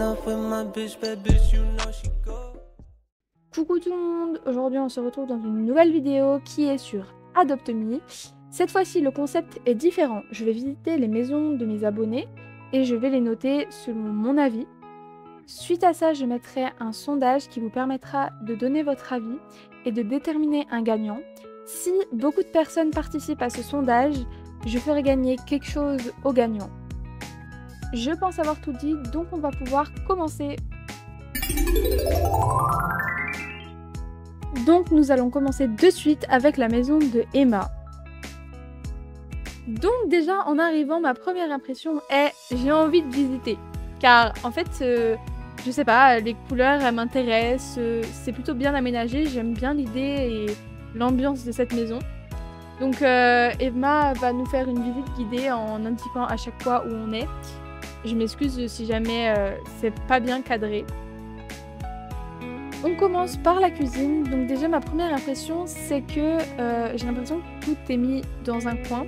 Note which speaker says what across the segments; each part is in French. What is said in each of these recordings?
Speaker 1: up with my bitch, bad bitch, you know she go.
Speaker 2: Coucou tout le monde, aujourd'hui on se retrouve dans une nouvelle vidéo qui est sur Adopt Me. Cette fois-ci le concept est différent, je vais visiter les maisons de mes abonnés et je vais les noter selon mon avis. Suite à ça je mettrai un sondage qui vous permettra de donner votre avis et de déterminer un gagnant. Si beaucoup de personnes participent à ce sondage, je ferai gagner quelque chose au gagnant. Je pense avoir tout dit, donc on va pouvoir commencer. Donc nous allons commencer de suite avec la maison de Emma. Donc déjà en arrivant, ma première impression est j'ai envie de visiter. Car en fait, je sais pas, les couleurs elles m'intéressent, c'est plutôt bien aménagé, j'aime bien l'idée et l'ambiance de cette maison. Donc Emma va nous faire une visite guidée en indiquant à chaque fois où on est. Je m'excuse si jamais c'est pas bien cadré. On commence par la cuisine, donc déjà ma première impression c'est que j'ai l'impression que tout est mis dans un coin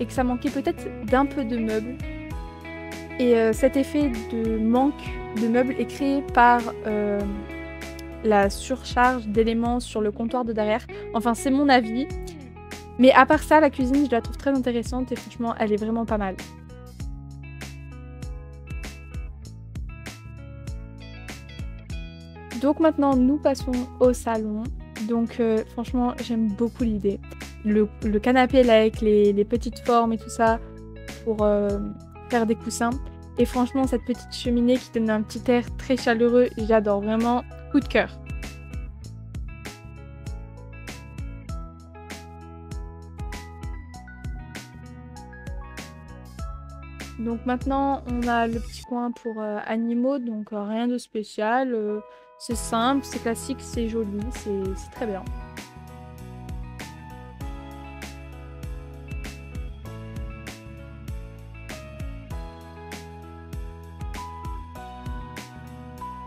Speaker 2: et que ça manquait peut-être d'un peu de meubles. Et cet effet de manque de meubles est créé par la surcharge d'éléments sur le comptoir de derrière. Enfin c'est mon avis, mais à part ça la cuisine je la trouve très intéressante et franchement elle est vraiment pas mal. Donc maintenant nous passons au salon, donc franchement j'aime beaucoup l'idée. Le canapé là avec les petites formes et tout ça pour faire des coussins. Et franchement cette petite cheminée qui donne un petit air très chaleureux, j'adore vraiment, coup de cœur. Donc maintenant on a le petit coin pour animaux, donc rien de spécial. C'est simple, c'est classique, c'est joli, c'est très bien.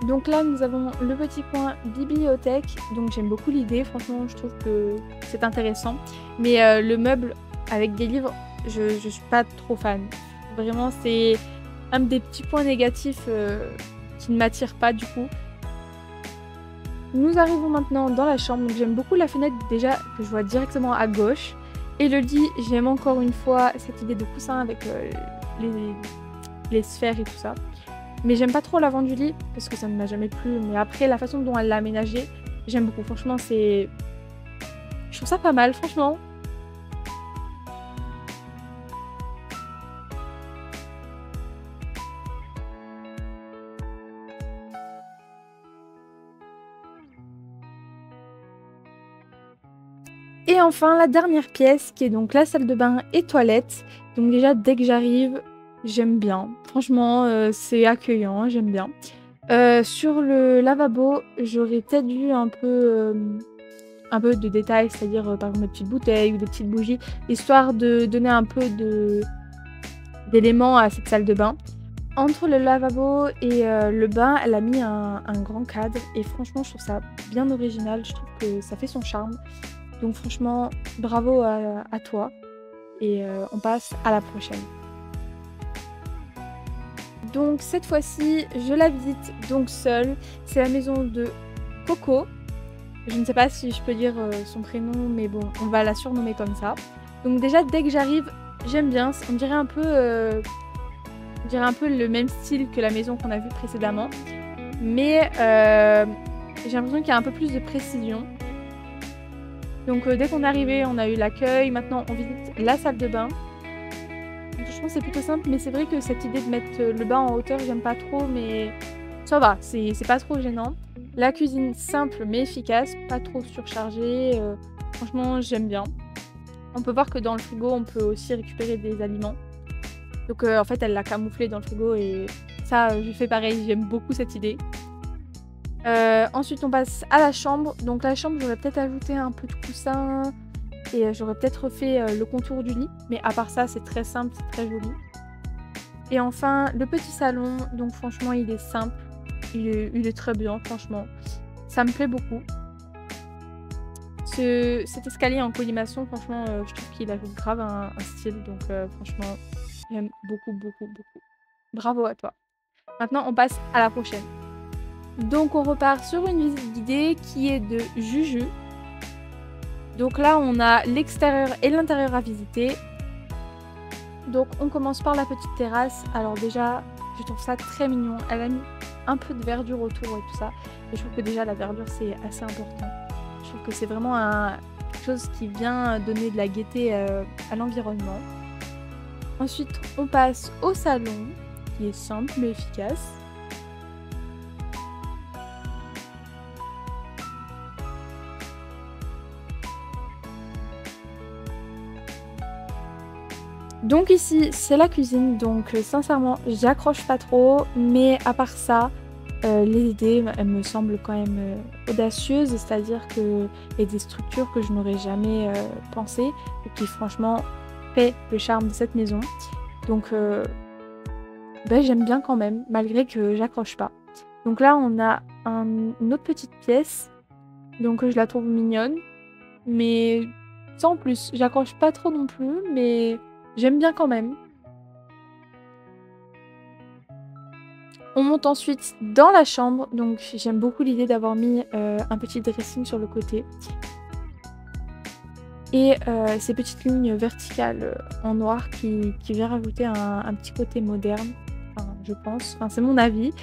Speaker 2: Donc là nous avons le petit coin bibliothèque, donc j'aime beaucoup l'idée, franchement je trouve que c'est intéressant. Mais le meuble avec des livres, je suis pas trop fan. Vraiment c'est un des petits points négatifs qui ne m'attire pas du coup. Nous arrivons maintenant dans la chambre, donc j'aime beaucoup la fenêtre déjà que je vois directement à gauche. Et le lit, j'aime encore une fois cette idée de coussin avec les sphères et tout ça. Mais j'aime pas trop l'avant du lit parce que ça ne m'a jamais plu. Mais après, la façon dont elle l'a aménagé, j'aime beaucoup. Franchement, je trouve ça pas mal, franchement. Et enfin la dernière pièce qui est donc la salle de bain et toilette. Donc déjà dès que j'arrive j'aime bien. Franchement c'est accueillant, j'aime bien. Sur le lavabo j'aurais peut-être vu un peu de détails, c'est-à-dire par exemple des petites bouteilles ou des petites bougies, histoire de donner un peu d'éléments à cette salle de bain. Entre le lavabo et le bain, elle a mis un grand cadre et franchement je trouve ça bien original, je trouve que ça fait son charme. Donc franchement, bravo à toi. Et on passe à la prochaine. Donc cette fois-ci, je la visite donc seule. C'est la maison de Coco. Je ne sais pas si je peux dire son prénom, mais bon, on va la surnommer comme ça. Donc déjà, dès que j'arrive, j'aime bien. On dirait un peu le même style que la maison qu'on a vue précédemment. Mais j'ai l'impression qu'il y a un peu plus de précision. Donc dès qu'on est arrivé, on a eu l'accueil. Maintenant, on visite la salle de bain. Franchement, c'est plutôt simple, mais c'est vrai que cette idée de mettre le bain en hauteur, j'aime pas trop, mais ça va, c'est pas trop gênant. La cuisine simple mais efficace, pas trop surchargée. Franchement, j'aime bien. On peut voir que dans le frigo, on peut aussi récupérer des aliments. Donc en fait, elle l'a camouflé dans le frigo et ça, je fais pareil, j'aime beaucoup cette idée. Ensuite on passe à la chambre. Donc la chambre j'aurais peut-être ajouté un peu de coussin et j'aurais peut-être refait le contour du lit. Mais à part ça c'est très simple, c'est très joli. Et enfin le petit salon, donc franchement il est simple, il est très bien franchement. Ça me plaît beaucoup. Cet escalier en colimaçon franchement je trouve qu'il ajoute grave un style. Donc franchement j'aime beaucoup beaucoup beaucoup. Bravo à toi. Maintenant, on passe à la prochaine. Donc, on repart sur une visite guidée qui est de Juju. Donc là, on a l'extérieur et l'intérieur à visiter. Donc, on commence par la petite terrasse. Alors déjà, je trouve ça très mignon. Elle a mis un peu de verdure autour et tout ça. Et je trouve que déjà, la verdure, c'est assez important. Je trouve que c'est vraiment quelque chose qui vient donner de la gaieté à l'environnement. Ensuite, on passe au salon, qui est simple mais efficace. Donc ici, c'est la cuisine, donc sincèrement, j'accroche pas trop, mais à part ça, les idées, elles me semblent quand même audacieuses, c'est-à-dire qu'il y a des structures que je n'aurais jamais pensé et qui franchement fait le charme de cette maison. Donc j'aime bien quand même, malgré que j'accroche pas. Donc là, on a une autre petite pièce, donc je la trouve mignonne, mais sans plus. J'accroche pas trop non plus, mais j'aime bien quand même. On monte ensuite dans la chambre, donc j'aime beaucoup l'idée d'avoir mis un petit dressing sur le côté. Et ces petites lignes verticales en noir qui vient rajouter un petit côté moderne, enfin, je pense. Enfin, c'est mon avis.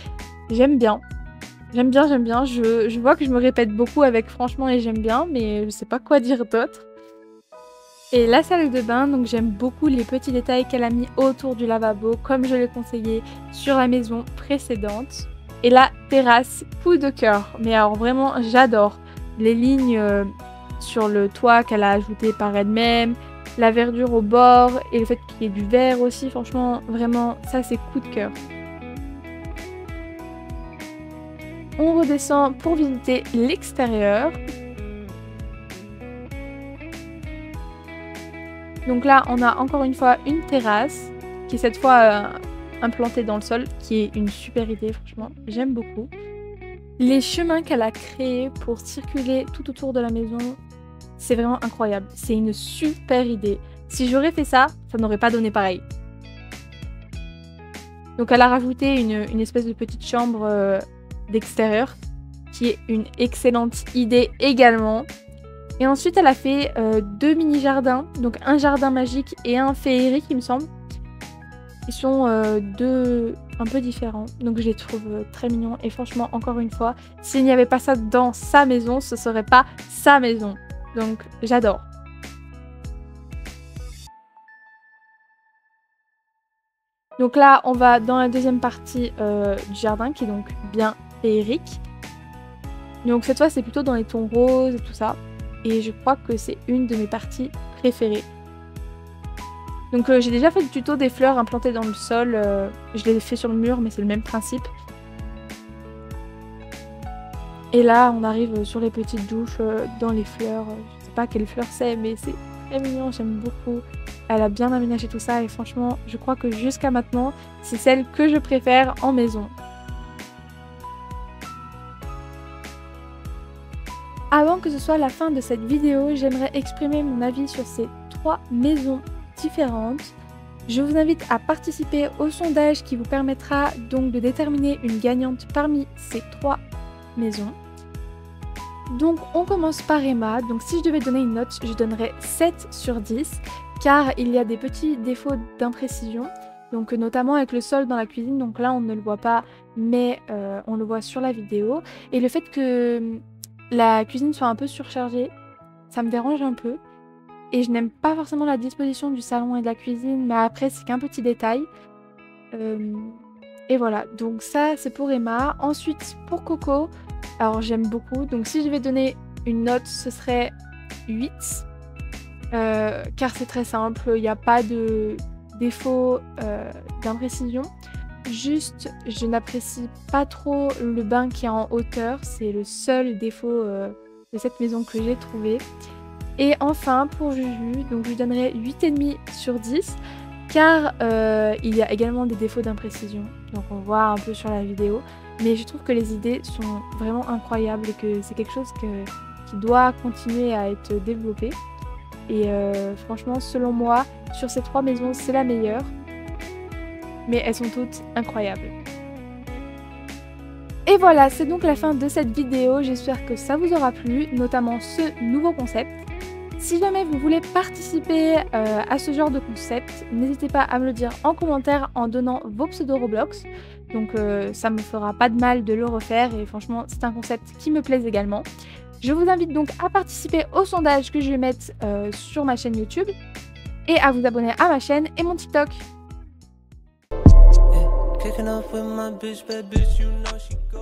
Speaker 2: J'aime bien. J'aime bien, j'aime bien. Je vois que je me répète beaucoup avec franchement et j'aime bien, mais je sais pas quoi dire d'autre. Et la salle de bain, donc j'aime beaucoup les petits détails qu'elle a mis autour du lavabo, comme je l'ai conseillé sur la maison précédente. Et la terrasse, coup de cœur. Mais alors vraiment, j'adore les lignes sur le toit qu'elle a ajoutées par elle-même, la verdure au bord et le fait qu'il y ait du vert aussi. Franchement, vraiment, ça c'est coup de cœur. On redescend pour visiter l'extérieur. Donc là, on a encore une fois une terrasse qui est cette fois implantée dans le sol, qui est une super idée, franchement, j'aime beaucoup. Les chemins qu'elle a créés pour circuler tout autour de la maison, c'est vraiment incroyable. C'est une super idée. Si j'aurais fait ça, ça n'aurait pas donné pareil. Donc elle a rajouté une espèce de petite chambre d'extérieur, qui est une excellente idée également. Et ensuite, elle a fait 2 mini-jardins, donc un jardin magique et un féerique, il me semble. Ils sont deux un peu différents, donc je les trouve très mignons. Et franchement, encore une fois, s'il n'y avait pas ça dans sa maison, ce serait pas sa maison. Donc, j'adore. Donc là, on va dans la deuxième partie du jardin, qui est donc bien féerique. Donc cette fois, c'est plutôt dans les tons roses et tout ça. Et je crois que c'est une de mes parties préférées. Donc j'ai déjà fait le tuto des fleurs implantées dans le sol. Je l'ai fait sur le mur, mais c'est le même principe. Et là, on arrive sur les petites douches dans les fleurs. Je sais pas quelle fleur c'est, mais c'est très mignon, j'aime beaucoup. Elle a bien aménagé tout ça et franchement, je crois que jusqu'à maintenant, c'est celle que je préfère en maison. Avant que ce soit la fin de cette vidéo, j'aimerais exprimer mon avis sur ces 3 maisons différentes. Je vous invite à participer au sondage qui vous permettra donc de déterminer une gagnante parmi ces 3 maisons. Donc on commence par Emma. Donc si je devais donner une note, je donnerais 7 sur 10 car il y a des petits défauts d'imprécision. Donc notamment avec le sol dans la cuisine, donc là on ne le voit pas mais on le voit sur la vidéo. Et le fait que la cuisine soit un peu surchargée, ça me dérange un peu. Et je n'aime pas forcément la disposition du salon et de la cuisine, mais après c'est qu'un petit détail. Et voilà, donc ça c'est pour Emma. Ensuite pour Coco, alors j'aime beaucoup. Donc si je vais donner une note, ce serait 8. Car c'est très simple, il n'y a pas de défaut d'imprécision. Juste, je n'apprécie pas trop le bain qui est en hauteur. C'est le seul défaut de cette maison que j'ai trouvé. Et enfin, pour Juju, donc je lui donnerai 8,5 sur 10. Car il y a également des défauts d'imprécision. Donc on voit un peu sur la vidéo. Mais je trouve que les idées sont vraiment incroyables et que c'est quelque chose qui doit continuer à être développé. Et franchement, selon moi, sur ces 3 maisons, c'est la meilleure. Mais elles sont toutes incroyables. Et voilà, c'est donc la fin de cette vidéo. J'espère que ça vous aura plu, notamment ce nouveau concept. Si jamais vous voulez participer à ce genre de concept, n'hésitez pas à me le dire en commentaire en donnant vos pseudos Roblox. Donc ça me fera pas de mal de le refaire et franchement c'est un concept qui me plaise également. Je vous invite donc à participer au sondage que je vais mettre sur ma chaîne YouTube et à vous abonner à ma chaîne et mon TikTok.
Speaker 1: Kicking off with my bitch, bad bitch, you know she go.